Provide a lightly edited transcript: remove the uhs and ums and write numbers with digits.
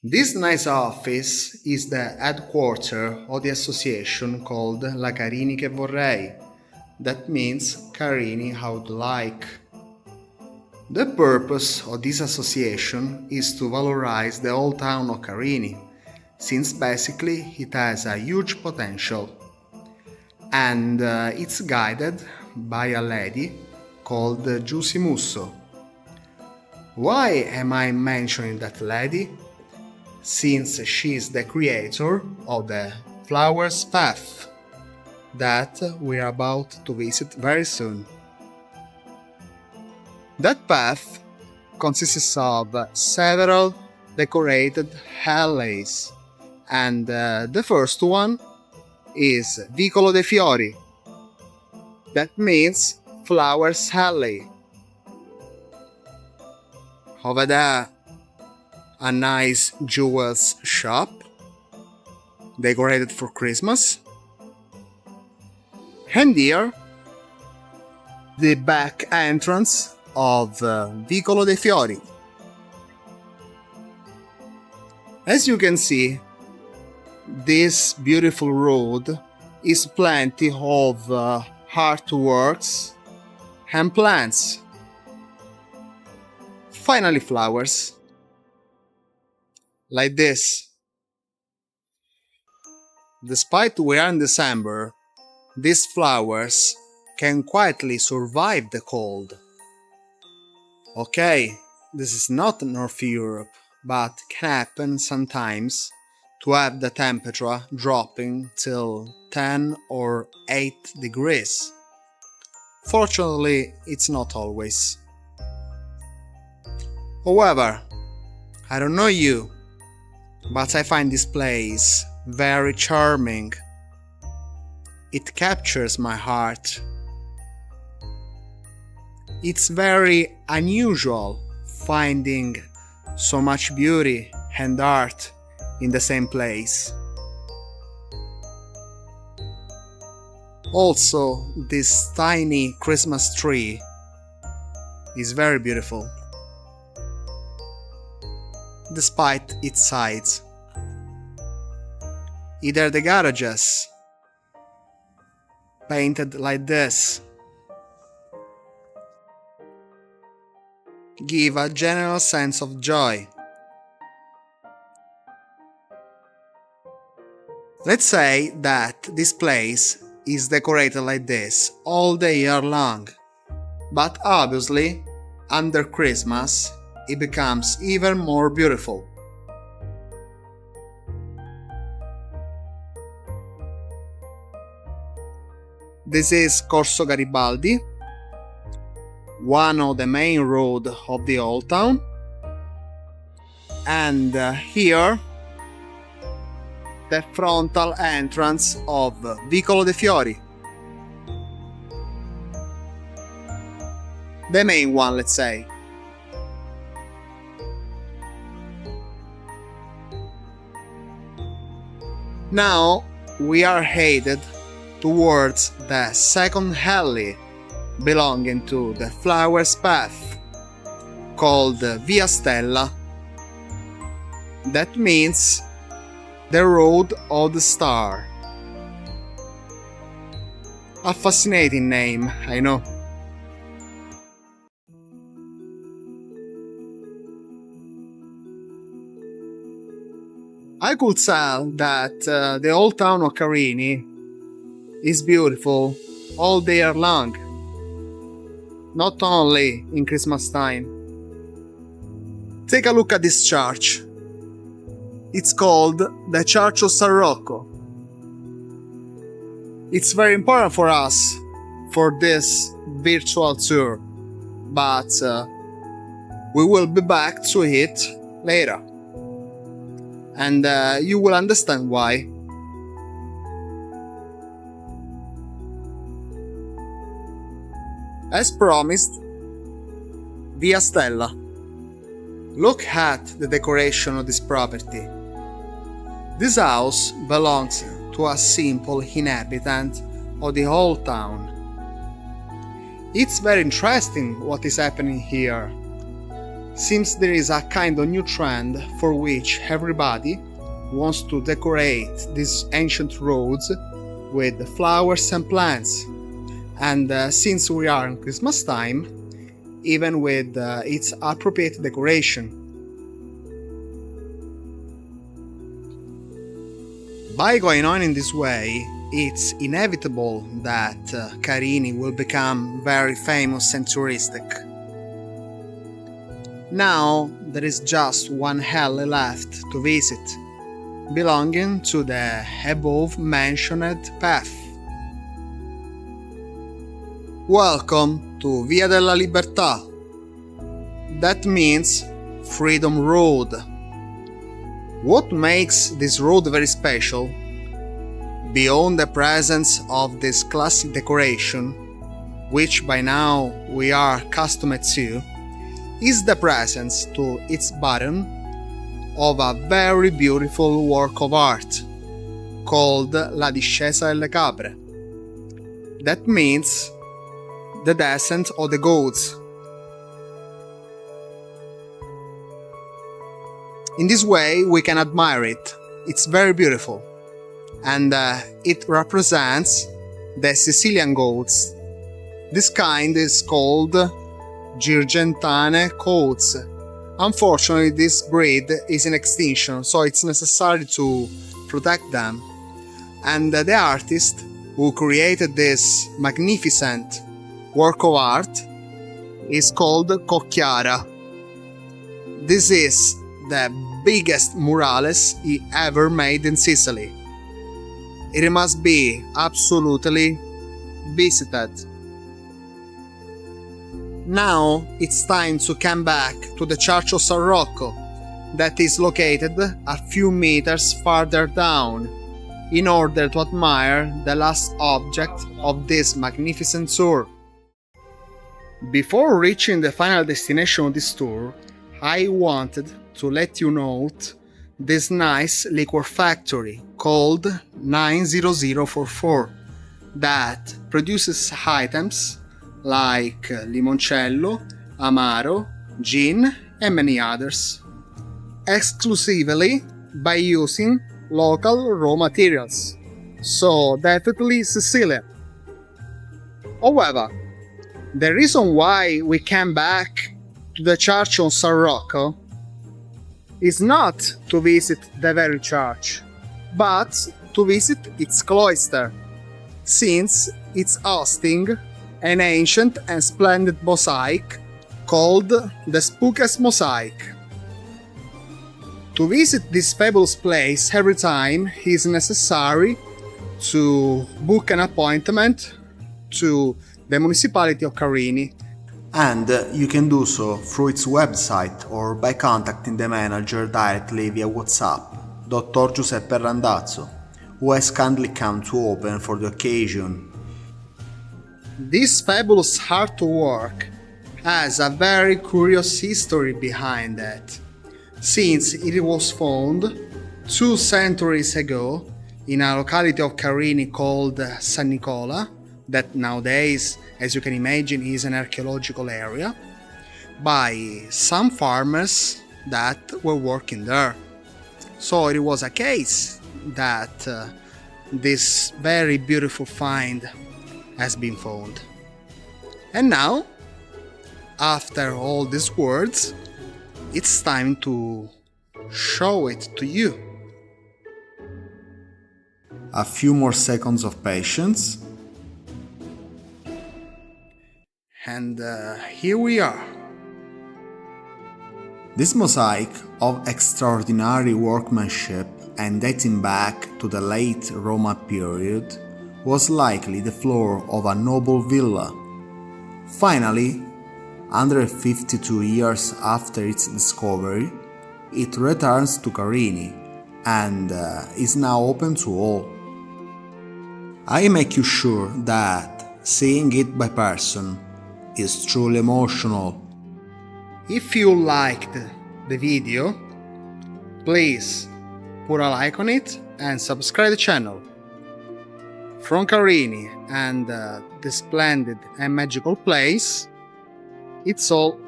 This nice office is the headquarters of the association called La Carini che vorrei. That means Carini I would like. The purpose of this association is to valorize the old town of Carini, since basically it has a huge potential. And it's guided by a lady called Giusy Musso. Why am I mentioning that lady? Since she is the creator of the Flowers Path that we are about to visit very soon. That path consists of several decorated alleys, and the first one is Vicolo dei Fiori. That means Flowers Alley. Over there, a nice jewels shop decorated for Christmas. And here, the back entrance of Vicolo dei Fiori. As you can see, this beautiful road is plenty of artworks and plants. Finally, flowers. Like this. Despite we are in December, these flowers can quietly survive the cold. Okay, this is not North Europe, but can happen sometimes to have the temperature dropping till 10 or 8 degrees. Fortunately, it's not always. However, I don't know you, but I find this place very charming. It captures my heart. It's very unusual finding so much beauty and art in the same place. Also, this tiny Christmas tree is very beautiful, despite its size. Either the garages, painted like this, give a general sense of joy. Let's say that this place is decorated like this all the year long, but obviously, under Christmas, it becomes even more beautiful. This is Corso Garibaldi, one of the main roads of the old town, and here the frontal entrance of Vicolo dei Fiori. The main one, let's say. Now we are headed towards the second alley belonging to the Flowers Path, called Via Stella. That means the Road of the Star. A fascinating name, I know. I could tell that the old town of Carini is beautiful all day long, not only in Christmas time. Take a look at this church. It's called the Church of San Rocco. It's very important for us for this virtual tour, but we will be back to it later. And you will understand why. As promised, Via Stella. Look at the decoration of this property. This house belongs to a simple inhabitant of the whole town. It's very interesting what is happening here. seems there is a kind of new trend for which everybody wants to decorate these ancient roads with flowers and plants. And since we are in Christmas time, even with its appropriate decoration. By going on in this way, it's inevitable that Carini will become very famous and touristic. Now there is just one alley left to visit, belonging to the above mentioned path. Welcome to Via della Liberta. That means Freedom Road. What makes this road very special, beyond the presence of this classic decoration, which by now we are accustomed to, is the presence to its bottom of a very beautiful work of art called La discesa delle capre. That means the descent of the goats. In this way we can admire it. It's very beautiful, and it represents the Sicilian goats. This kind is called Girgentane goats. Unfortunately, this breed is in extinction, so it's necessary to protect them. And the artist who created this magnificent work of art is called Cocchiara. This is the biggest murals he ever made in Sicily. It must be absolutely visited. Now it's time to come back to the Church of San Rocco, that is located a few meters farther down, in order to admire the last object of this magnificent tour. Before reaching the final destination of this tour, I wanted to let you note this nice liquor factory called 90044 that produces items like limoncello, amaro, gin and many others, exclusively by using local raw materials, so definitely Sicilian. However, the reason why we came back to the Church of San Rocco is not to visit the very church, but to visit its cloister, since it's hosting an ancient and splendid mosaic called the Spuches Mosaic. To visit this fabulous place every time is necessary to book an appointment to the municipality of Carini, and you can do so through its website or by contacting the manager directly via WhatsApp, Dr. Giuseppe Randazzo, who has kindly come to open for the occasion. This fabulous artwork has a very curious history behind it, since it was found 2 centuries ago in a locality of Carini called San Nicola, that nowadays, as you can imagine, is an archaeological area, by some farmers that were working there. So it was a case that this very beautiful find has been found. And now, after all these words, it's time to show it to you. A few more seconds of patience. And here we are. This mosaic of extraordinary workmanship and dating back to the late Roman period was likely the floor of a noble villa. Finally, 152 years after its discovery, it returns to Carini and is now open to all. I make you sure that seeing it by person is truly emotional. If you liked the video, please put a like on it and subscribe the channel. From Carini and the splendid and magical place, it's all.